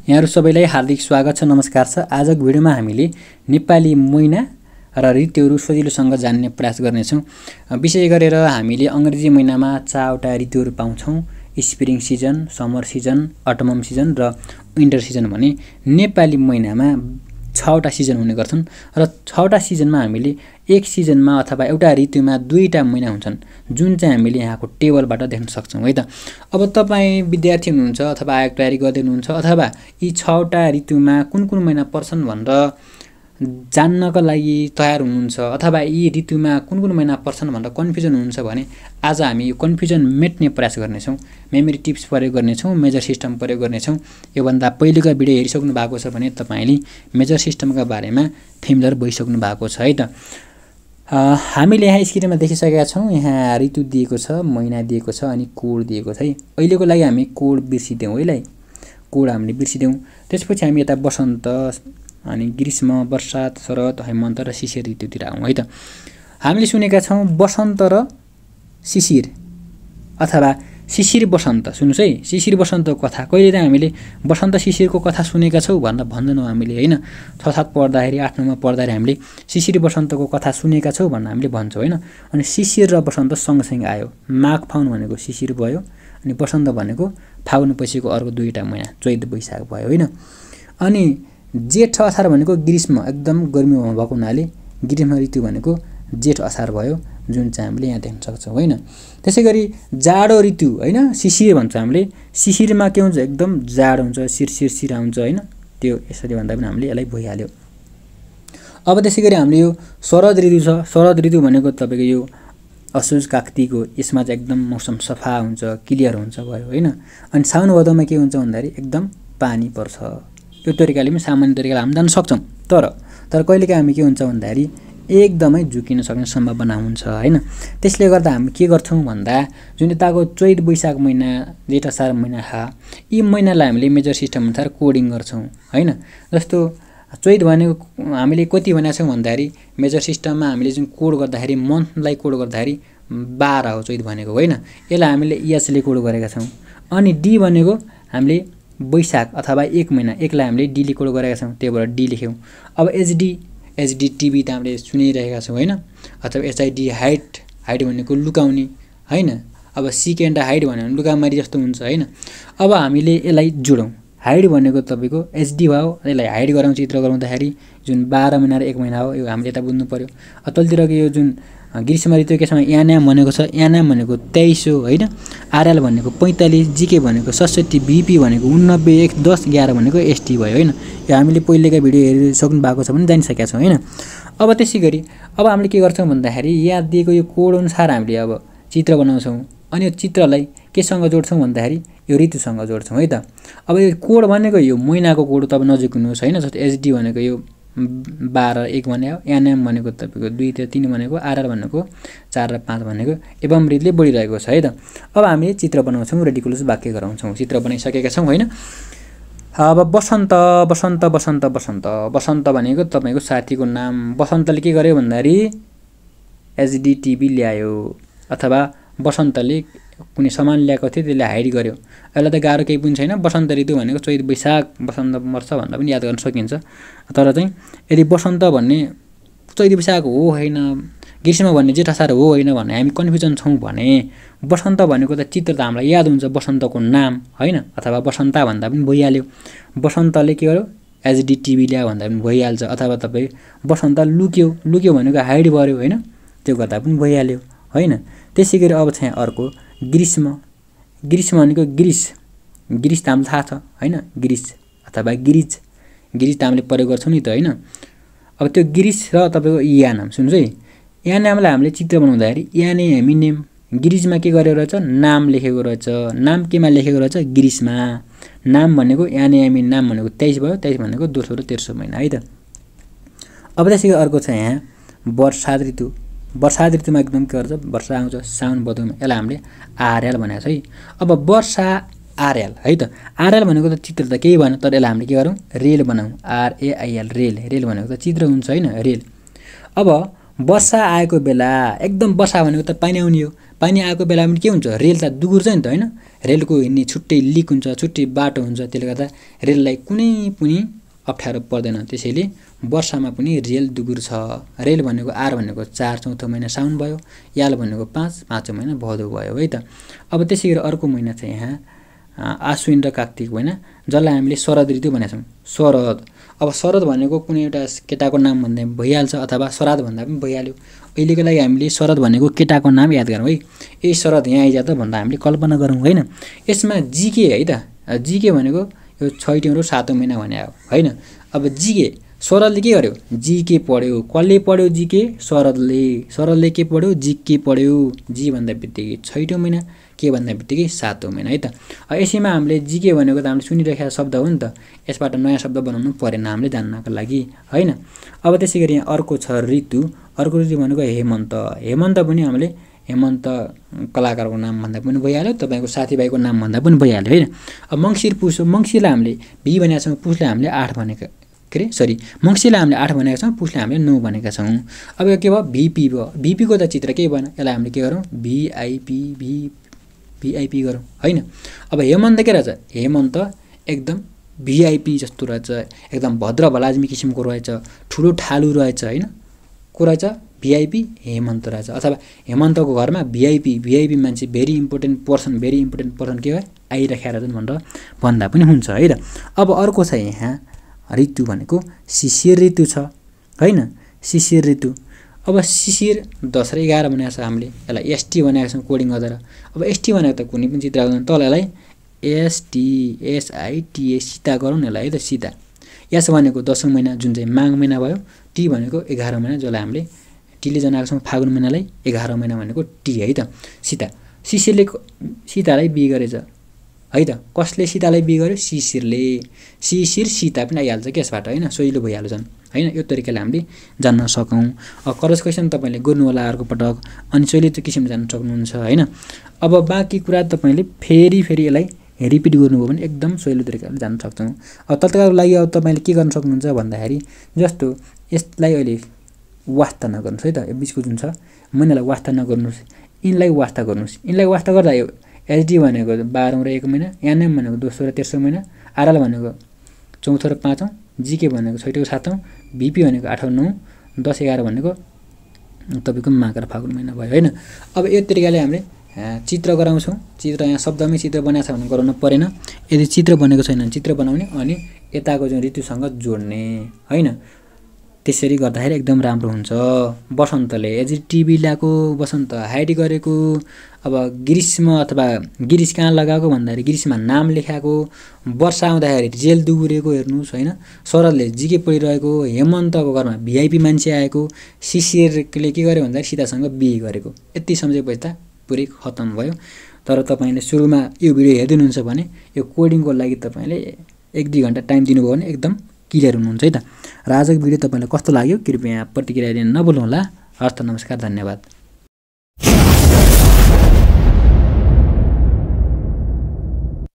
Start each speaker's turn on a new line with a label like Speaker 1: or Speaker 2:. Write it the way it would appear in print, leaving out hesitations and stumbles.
Speaker 1: यहाँहरु सबैलाई हार्दिक स्वागत छ, नमस्कार छ। आजको भिडियोमा हामीले नेपाली महिना र ऋतुहरू सजिलोसँग जान्ने प्रयास गर्नेछौं। विशेष गरेर हामीले अंग्रेजी महिनामा 4 वटा ऋतुहरू पाउँछौं, spring season, summer season, autumn season र विन्टर सिजन भने नेपाली महिनामा 6 वटा सिजन हुने गर्छन् र 6 वटा सिजनमा हामीले एक सिजनमा अथवा एउटा ऋतुमा 2 टा महिना हुन्छन्, जुन चाहिँ हामीले यहाँको टेबलबाट देख्न सक्छौं है त। अब तपाई विद्यार्थी हुनुहुन्छ अथवा आयोग तयारी गर्दै हुनुहुन्छ अथवा यी 6 वटा ऋतुमा कुन कुन महिना पर्छन् भनेर जान्नका लागि तयार हुनुहुन्छ अथवा यी ऋतुमा कुन कुन महिना पर्छन् भनेर कन्फ्युजन हुनुहुन्छ भने आज हामी यो कन्फ्युजन मेट्ने प्रयास गर्नेछौं। मेमोरी टिप्स प्रयोग गर्नेछौं, मेजर सिस्टम प्रयोग गर्नेछौं। यो भन्दा पहिलेको भिडियो हेरिसक्नु भएको छ भने तपाईले मेजर सिस्टमका बारेमा फेमिलियर भइसक्नु भएको छ है त। हामीले यहाँ स्क्रिनमा देखिसकेका छौं, यहाँ ऋतु दिएको छ, महिना दिएको छ अनि कोड दिएको छ है। अहिलेको लागि हामी कोड बिर्सिदेऊ है, कोड हामीले बिर्सिदेऊ। त्यसपछि हामी यता वसन्त अनि ग्रीष्म, वर्षा, शरद, हेमन्त र शिशिर ऋतुतिर आउँ है त। हामीले सुनेका छौं वसन्त र शिशिर अथवा शिशिर वसन्त। सुन्नुस् है, शिशिर वसन्तको कथा कहिले त हामीले वसन्त शिशिरको कथा सुनेका छौ भनेर भन्दैनौ हामीले हैन। 6-7 पढ्दाखेरि 8-9 मा पढ्दाखेरि हामीले शिशिर वसन्तको कथा सुनेका छौ भनेर हामीले भन्छौं हैन। अनि शिशिर र वसन्त सँगसँगै आयो। माघ फाउन भनेको शिशिर भयो अनि वसन्त भनेको फागुन पछिको अर्को 2 टा महिना चैत वैशाख भयो हैन। अनि जेठ असार भनेको ग्रीष्म, एकदम गर्मी भएको हुनाले ग्रीष्म ऋतु भनेको जेठ असार भयो, जुन चाहिँ हामीले यहाँ देख्न सक्छौं हैन। त्यसैगरी जाडो ऋतु हैन, शिशिर भन्छौं हामीले। शिशिरमा के हुन्छ, एकदम जाडो हुन्छ, शिरशिर हुन्छ हैन। त्यो यसरी भन्दा पनि हामीले यसलाई भइहाल्यो। अब त्यसैगरी हामीले यो शरद ऋतु छ। शरद ऋतु भनेको तपाईको यो असोज कात्तिकको, यसमा चाहिँ एकदम मौसम सफा हुन्छ, क्लियर हुन्छ भयो हैन। अनि साउन भदौमा के हुन्छ भन्दाखेरि एकदम पानी पर्छ। यो तरिकाले पनि सामान्य तरिकाले हामी जान्न सक्छौं। तर कहिलेकाहीँ हामी के हुन्छ भन्दाखेरि एकदमै झुकिन सक्ने सम्भावना हुन्छ हैन। त्यसले गर्दा हामी के गर्छौं भन्दा जुन यताको चैत वैशाख महिना, जेठ असार महिना यी महिनालाई हामीले मेजर सिस्टम अनुसार कोडिङ गर्छौं हैन। जस्तो चैत भनेको हामीले कति भनेका छौं भन्दाखेरि मेजर सिस्टममा हामीले जुन कोड गर्दाखेरि मन्थलाई कोड गर्दाखेरि 12 हो चैत भनेको हैन। यसलाई हामीले यसले कोड गरेका छौं। अनि डी भनेको हामीले वैशाख अथवा 1 महिना, एकलाई हामीले डी ले कोड गरेका छौं, त्यही भएर डी लेख्यौं। अब एचडी टिभी त हामीले सुनिरहेका छौं हैन। अथवा एचआईडी हाइट भनेको लुकाउने हैन। अब सिकेन्ड हाइट भन्यो भने लुकामारी जस्तो हुन्छ हैन। अब हामीले यसलाई जोडौं। हाइट भनेको तपाईको एचडी भयो, यसलाई हाइट गराउँ चित्र गराउँदाखेरि जुन 12 महिना र 1 महिना हो, यो हामीले यता बुझ्नु पर्यो। तलतिरको यो जुन ग्रीष्म ऋतु केसमा यानाम भनेको छ, यानाम भनेको 23 हो हैन। आरएल भनेको 45, जीके भनेको 67, बीपी भनेको 89, 1 10 11 भनेको एसटी भयो हैन। यो हामीले पहिलेका भिडियो हेरिसक्नु भएको छ भने जानिसकेका छौं हैन। अब त्यसैगरी अब हामीले के गर्छौं भन्दाखेरि यहाँ दिएको यो कोड अनुसार हामीले अब चित्र बनाउँछौं। अनि यो चित्रलाई केसँग जोड्छौं भन्दाखेरि यो ऋतुसँग जोड्छौं है त। अब यो कोड भनेको यो महिनाको कोड तपाईं नजिकिनुहोस् हैन। जस्तो एचडी भनेको यो 12 1 भन्यो, एनएम भनेको तपाईको 2 र 3 भनेको, आरआर भनेको 4 र 5 भनेको एवं रीतिले बढिरहेको छ है त। अब हामीले चित्र बनाउँछौं, रेडिकुलस वाक्य गराउँछौं। चित्र बनाइसकेका छौं हैन। अब वसन्त भनेको तपाईको साथीको नाम। वसन्तले के गर्यो भन्दाखेरि एचडी टिभी ल्यायो अथवा वसन्तले कुनै सामान ल्याएको थियो, त्यसले हाइड गर्यो। यसलाई त गाह्रो केही पनि छैन। वसन्त ऋतु भनेको चैत वैशाख वसन्त वर्ष भन्दा पनि याद गर्न सकिन्छ। तर चाहिँ यदि वसन्त भन्ने चैत वैशाख हो हैन, ग्रीष्म भन्ने जेठ असार हो हैन भन्ने हामी कन्फ्युजन छौं भने वसन्त भनेको त चित्र त हामीलाई याद हुन्छ, वसन्तको नाम हैन। अथवा वसन्ता भन्दा पनि भइहाल्यो। वसन्तले के गर्यो, एचडी टिभी ल्या भन्दा पनि भइहाल्छ। अथवा तपाई वसन्त लुक्यो भनेको हाइड गर्यो हैन, त्यो गर्दा पनि भइहाल्यो हैन। त्यसैगरी अब चाहिँ अर्को ग्रीष्म भनेको ग्रीष त हामीलाई थाहा छ हैन। ग्रीष अथवा गिरिज त हामीले प्रयोग गर्छौं नि त हैन। अब त्यो ग्रीष र तपाईको यानाम सुन्नुस् है। यानामलाई हामीले चित्र बनाउँदाखेरि याने हेमिनेम, गिरिजमा के गरेको रहेछ, नाम लेखेको रहेछ। नाम केमा लेखेको रहेछ, ग्रीषमा। नाम भनेको याने हेमिन, नाम भनेको 23 भयो, 23 भनेको दोस्रो र तेस्रो महिना है त। अब त्यसैगरी अर्को छ यहाँ वर्षा ऋतु। वर्षा ऋतुमा एकदम के गर्छ, वर्षा आउँछ साउन भदौमा, यसलाई हामीले आरएल भनेको छ है। अब वर्षा आरएल है त। आरएल भनेको त चित्र त केही भएन, तर यसलाई हामीले के गरौँ, रेल बनाऊ। आरएआईएल रेल भनेको त चित्र हुन्छ हैन, रेल। अब वर्षा आएको बेला एकदम वर्षा भनेको त पानी आउने हो। पानी आएको बेलामा के हुन्छ, रेल त दुगुर्छ नि त हैन। रेलको हिँड्ने छुट्टै लिक हुन्छ, छुट्टै बाटो हुन्छ, त्यसले गर्दा रेललाई कुनै पनि अप्ठ्यारो पर्दैन। त्यसैले वर्षामा पनि रेल दुगुर्छ। रेल भनेको आर भनेको 4 चौथो महिना साउन भयो, याल भनेको 5 पाँचौं महिना भदौ भयो है त। अब त्यसै गरी अर्को महिना चाहिँ यहाँ आश्विन र कार्तिक महिना, जसलाई हामीले शरद ऋतु भनेका छौँ। शरद, अब शरद भनेको कुनै एउटा केटाको नाम भन्दा भइहाल्छ अथवा श्राद्ध भन्दा पनि भइहाल्यो। अहिलेको लागि हामीले शरद भनेको केटाको नाम याद गरौँ है। ए शरद यहाँ आइज त भन्दा हामीले कल्पना गरौँ हैन। यसमा जीके है त, जीके भनेको यो 6औं र 7औं महिना भने हो हैन। अब जीके शरदले के गर्यो, जीके पढ्यो। कसले पढ्यो जीके, शरदले। शरदले के पढ्यो, जीके पढ्यो। जी भन्दा बित्तिकै 6औं महिना, के भन्दा बित्तिकै 7औं महिना है त। यसैमा हामीले जीके भनेको त हामीले सुनिरहेका शब्द हो नि त, यसबाट नयाँ शब्द बनाउनु परेन हामीले जान्नको लागि हैन। अब त्यसै गरी यहाँ अर्को छ ऋतु। अर्को ऋतु भनेको हेमन्त। हेमन्त पनि हामीले हेमन्त कलाकारको नाम भन्दा पनि भइहाल्यो, तपाईको साथीभाइको नाम भन्दा पनि भइहाल्यो हैन। अब मङ्सिर पुस, मङ्सिरलाई हामीले भी भनेका छौँ, पुसलाई हामीले 8 भनेका मङ्सिरलाई हामीले 8 भनेका छौँ, पुसलाई हामीले 9 भनेका छौँ। अब यो के भयो, भिपी भयो। भिपीको त चित्र केही भएन, यसलाई हामीले के गरौँ, भिआइपी गरौँ हैन। अब हेमन्त के रहेछ, हेमन्त एकदम भिआइपी जस्तो रहेछ, एकदम भद्र भलाज्मी किसिमको रहेछ, ठुलो ठालु रहेछ हैन। को रहेछ, भिआइपी हेमन्त रहेछ। अथवा हेमन्तको घरमा भिआइपी मान्छे, भेरी इम्पोर्टेन्ट पर्सन के हो, आइराखेका रहेछन् भनेर भन्दा पनि हुन्छ है त। अब अर्को छ यहाँ ऋतु भनेको शिशिर ऋतु छ हैन। शिशिर ऋतु, अब शिशिर 10 र 11 भनेको छ हामीले, यसलाई एसटी भनेको छौँ कोडिङ गरेर। अब एसटी भनेको त कुनै पनि चित्र आउँदैन, तल यसलाई एसआइटीए सीता गरौँ न यसलाई है त, सीता। यस भनेको 10औं महिना जुन चाहिँ माघ महिना भयो। टी भनेको 11 महिना, जसलाई हामीले टीले जनाएको छौँ फागुन महिनालाई 11 महिना भनेको टी है त, सीता। शिशिरले सीतालाई बी गरेछ है त। कसले सीतालाई बी गर्यो, शिशिरले। शिशिर सीता पनि आइहाल्छ के यसबाट हैन, सजिलो भइहाल्छ झन् हैन। यो तरिकाले हामीले जान्न सकौँ। क्रस क्वेसन तपाईले गर्नु होला अर्को पटक, अनि सजिलो किसिमले जान्न सक्नुहुन्छ हैन। अब बाँकी कुरा तपाईले फेरि यसलाई रिपिट गर्नुभयो भने एकदम सजिलो तरिकाले जान्न सक्छौँ। अब तत्कालको लागि अब तपाईले के गर्न सक्नुहुन्छ भन्दाखेरि, जस्तो यसलाई अहिले वास्ता नगर्नुहोस् है त, यो बिचको जुन छ महिनालाई वास्ता नगर्नुहोस्, यिनलाई वास्ता गर्नुहोस्। यिनलाई वास्ता गर्दा यो एचडी भनेको 12औं र 1 महिना, एनएम भनेको 2औं र 13औं महिना, आरएल भनेको 4औं र 5औं, जीके भनेको 6औं 7औं, भिपी भनेको 8औं 9औं, 10 11 भनेको तपाईको माघ र फागुन महिना भयो हैन। अब यो तरिकाले हामीले चित्र गराउँछौँ। चित्र यहाँ शब्दमै चित्र बनाएको छ भने गराउनु परेन, यदि चित्र बनेको छैन भने चित्र बनाउने, अनि यताको जुन ऋतुसँग जोड्ने हैन। त्यसरी गर्दाखेरि एकदम राम्रो हुन्छ। बसन्तले यदि टिभी ल्याएको, बसन्त हाइड गरेको, अब ग्रीष्म अथवा गिरिस कहाँ लगाएको भन्दाखेरि ग्रीष्ममा नाम लेखाएको, वर्षा आउँदाखेरि जेल दुगुरेको हेर्नुहोस् हैन। शरदले जीके पढिरहेको, हेमन्तको घरमा भिआइपी मान्छे आएको, शिशिरले के गर्यो भन्दाखेरि सीतासँग बिहे गरेको। यति सम्झेपछि त पुरै खत्तम भयो। तर तपाईले सुरुमा यो भिडियो हेर्दिनुहुन्छ भने यो कोडिङको लागि तपाईले 1-2 घण्टा टाइम दिनुभयो भने एकदम क्लियर हुनुहुन्छ है त। र आजको भिडियो तपाईलाई कस्तो लाग्यो कृपया प्रतिक्रिया दिन नभुल्नुहोला। हस्त नमस्कार, धन्यवाद।